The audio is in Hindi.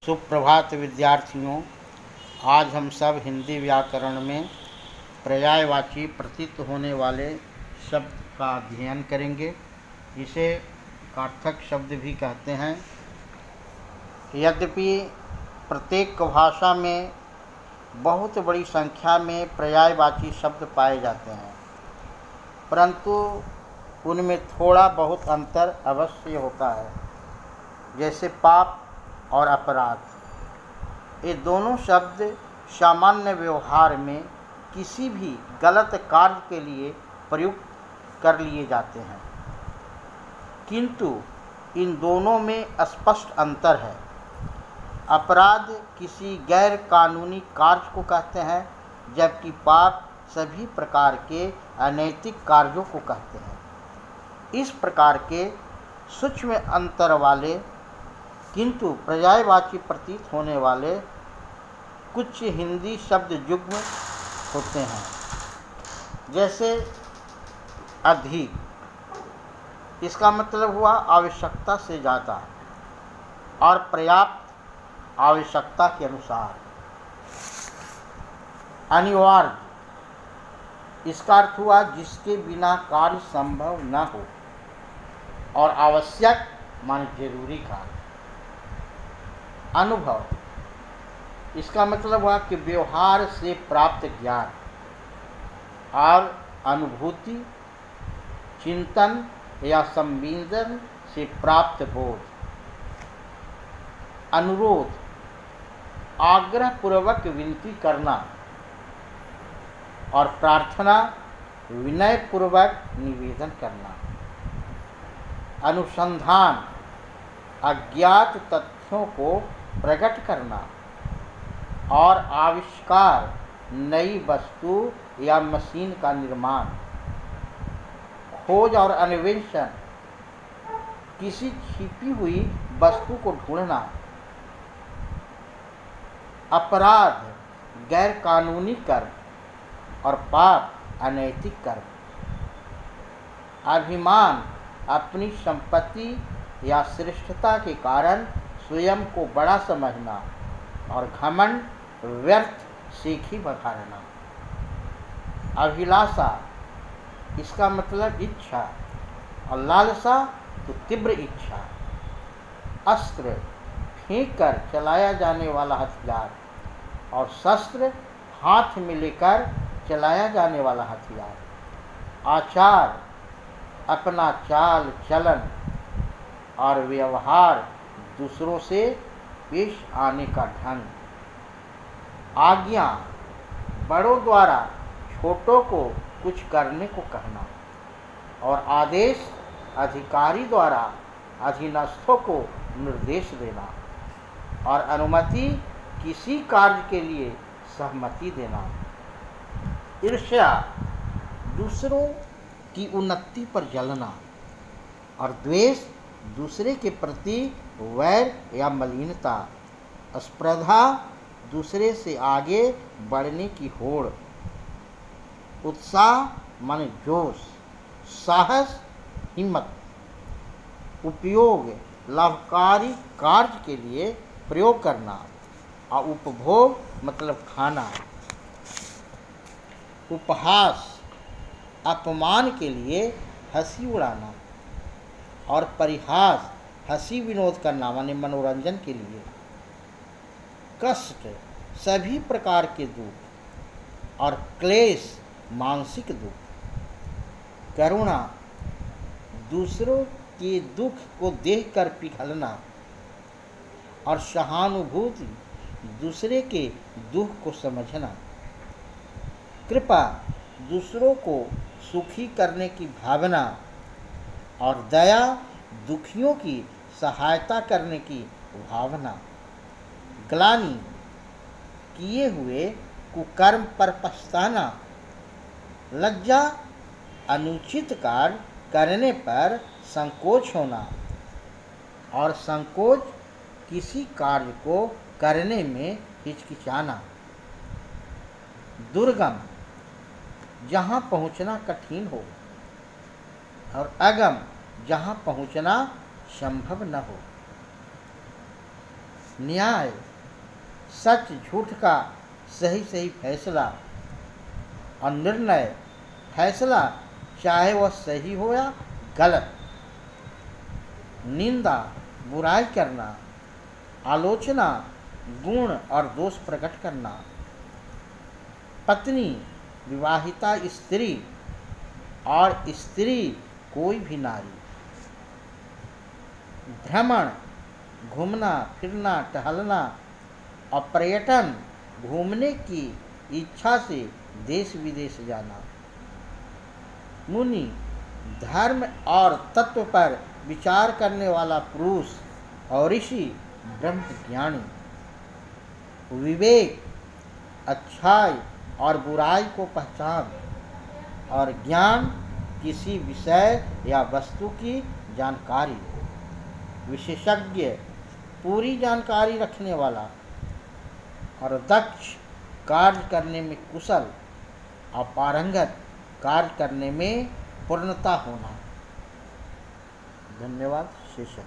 सुप्रभात विद्यार्थियों। आज हम सब हिंदी व्याकरण में पर्यायवाची प्रतीत होने वाले शब्द का अध्ययन करेंगे। इसे कार्थक शब्द भी कहते हैं। यद्यपि प्रत्येक भाषा में बहुत बड़ी संख्या में पर्यायवाची शब्द पाए जाते हैं, परंतु उनमें थोड़ा बहुत अंतर अवश्य होता है। जैसे पाप और अपराध, ये दोनों शब्द सामान्य व्यवहार में किसी भी गलत कार्य के लिए प्रयुक्त कर लिए जाते हैं, किंतु इन दोनों में स्पष्ट अंतर है। अपराध किसी गैर कानूनी कार्य को कहते हैं, जबकि पाप सभी प्रकार के अनैतिक कार्यों को कहते हैं। इस प्रकार के सूक्ष्म अंतर वाले किंतु पर्यायवाची प्रतीत होने वाले कुछ हिंदी शब्द युग्म होते हैं। जैसे अधिक, इसका मतलब हुआ आवश्यकता से ज़्यादा, और पर्याप्त आवश्यकता के अनुसार। अनिवार्य, इसका अर्थ हुआ जिसके बिना कार्य संभव न हो, और आवश्यक माने जरूरी कार्य। अनुभव, इसका मतलब हुआ कि व्यवहार से प्राप्त ज्ञान और अनुभूति, चिंतन या संवेदन से प्राप्त बोध। अनुरोध, आग्रह पूर्वक विनती करना, और प्रार्थना, विनय पूर्वक निवेदन करना। अनुसंधान, अज्ञात तथ्यों को प्रकट करना, और आविष्कार, नई वस्तु या मशीन का निर्माण। खोज और अन्वेषण, किसी छिपी हुई वस्तु को ढूंढना। अपराध, गैर कानूनी कर्म, और पाप, अनैतिक कर्म। अभिमान, अपनी संपत्ति या श्रेष्ठता के कारण स्वयं को बड़ा समझना, और घमंड, व्यर्थ सीखी बखारना। अभिलाषा, इसका मतलब इच्छा, और लालसा तो तीव्र इच्छा। अस्त्र, फेंक कर चलाया जाने वाला हथियार, और शस्त्र, हाथ में लेकर चलाया जाने वाला हथियार। आचार, अपना चाल चलन और व्यवहार, दूसरों से पेश आने का ढंग। आज्ञा, बड़ों द्वारा छोटों को कुछ करने को कहना, और आदेश, अधिकारी द्वारा अधीनस्थों को निर्देश देना, और अनुमति, किसी कार्य के लिए सहमति देना। ईर्ष्या, दूसरों की उन्नति पर जलना, और द्वेष, दूसरे के प्रति वैर या मलिनता। स्पर्धा, दूसरे से आगे बढ़ने की होड़। उत्साह माने जोश, साहस, हिम्मत। उपयोग, लाभकारी कार्य के लिए प्रयोग करना, और उपभोग मतलब खाना। उपहास, अपमान के लिए हंसी उड़ाना, और परिहास, हंसी विनोद करना माने मनोरंजन के लिए। कष्ट, सभी प्रकार के दुख, और क्लेश, मानसिक दुख। करुणा, दूसरों के दुख को देखकर पिघलना, और सहानुभूति, दूसरे के दुख को समझना। कृपा, दूसरों को सुखी करने की भावना, और दया, दुखियों की सहायता करने की भावना। ग्लानि, किए हुए कुकर्म पर पछताना। लज्जा, अनुचित कार्य करने पर संकोच होना, और संकोच, किसी कार्य को करने में हिचकिचाना। दुर्गम, जहाँ पहुँचना कठिन हो, और अगम, जहाँ पहुँचना संभव न हो। न्याय, सच झूठ का सही सही फैसला और निर्णय, फैसला चाहे वह सही हो या गलत, निंदा, बुराई करना, आलोचना, गुण और दोष प्रकट करना, पत्नी, विवाहिता स्त्री और स्त्री कोई भी नारी, भ्रमण, घूमना फिरना टहलना और पर्यटन, घूमने की इच्छा से देश विदेश जाना, मुनि, धर्म और तत्व पर विचार करने वाला पुरुष और ऋषि, ब्रह्म ज्ञानी, विवेक, अच्छाई और बुराई को पहचान और ज्ञान, किसी विषय या वस्तु की जानकारी, विशेषज्ञ, पूरी जानकारी रखने वाला और दक्ष, कार्य करने में कुशल और पारंगत, कार्य करने में पूर्णता होना। धन्यवाद। शीर्षक।